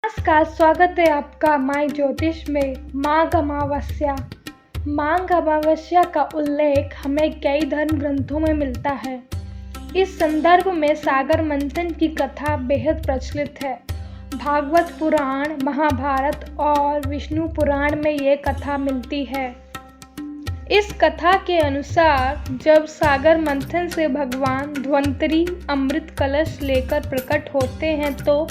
नमस्कार, स्वागत है आपका माय ज्योतिष में। माघ अमावस्या। माघ अमावस्या का उल्लेख हमें कई धर्म ग्रंथों में मिलता है। इस संदर्भ में सागर मंथन की कथा बेहद प्रचलित है। भागवत पुराण, महाभारत और विष्णु पुराण में ये कथा मिलती है। इस कथा के अनुसार जब सागर मंथन से भगवान धन्वंतरी अमृत कलश लेकर प्रकट होते हैं तो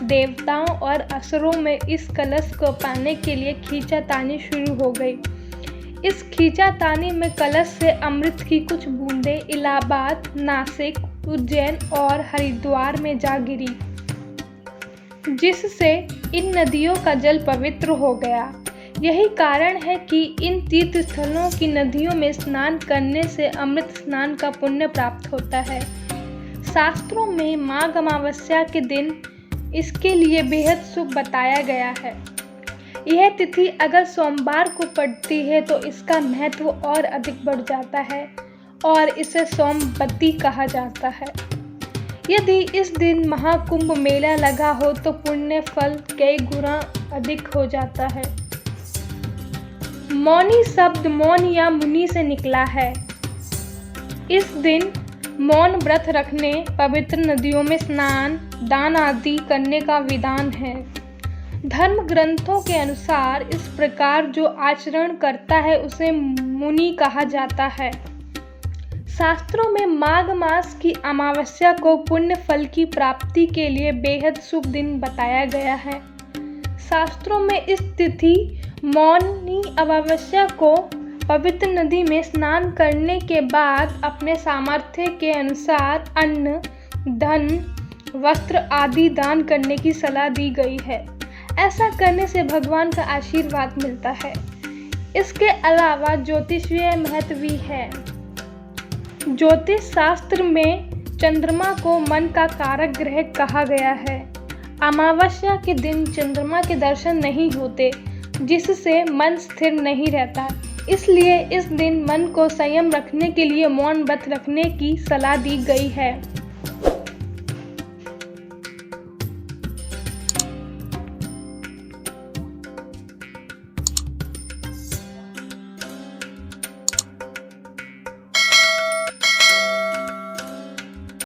देवताओं और असुरों में इस कलश को पाने के लिए खींचातानी शुरू हो गई। इस खींचातानी में कलश से अमृत की कुछ बूंदें इलाहाबाद, नासिक, उज्जैन और हरिद्वार में जा गिरी, जिससे इन नदियों का जल पवित्र हो गया। यही कारण है कि इन तीर्थ स्थलों की नदियों में स्नान करने से अमृत स्नान का पुण्य प्राप्त होता है। शास्त्रों में माघ अमावस्या के दिन इसके लिए बेहद शुभ बताया गया है। यह तिथि अगर सोमवार को पड़ती है तो इसका महत्व और अधिक बढ़ जाता है और इसे सोमवती कहा जाता है। यदि इस दिन महाकुंभ मेला लगा हो तो पुण्य फल कई गुना अधिक हो जाता है। मौनी शब्द मौन या मुनि से निकला है। इस दिन मौन व्रत रखने, पवित्र नदियों में स्नान, दान आदि करने का विधान है। धर्म ग्रंथों के अनुसार इस प्रकार जो आचरण करता है उसे मुनि कहा जाता है। शास्त्रों में माघ मास की अमावस्या को पुण्य फल की प्राप्ति के लिए बेहद शुभ दिन बताया गया है। शास्त्रों में इस तिथि मौनी अमावस्या को पवित्र नदी में स्नान करने के बाद अपने सामर्थ्य के अनुसार अन्न, धन, वस्त्र आदि दान करने की सलाह दी गई है। ऐसा करने से भगवान का आशीर्वाद मिलता है। इसके अलावा ज्योतिषीय महत्व भी है। ज्योतिष शास्त्र में चंद्रमा को मन का कारक ग्रह कहा गया है। अमावस्या के दिन चंद्रमा के दर्शन नहीं होते, जिससे मन स्थिर नहीं रहता। इसलिए इस दिन मन को संयम रखने के लिए मौन व्रत रखने की सलाह दी गई है।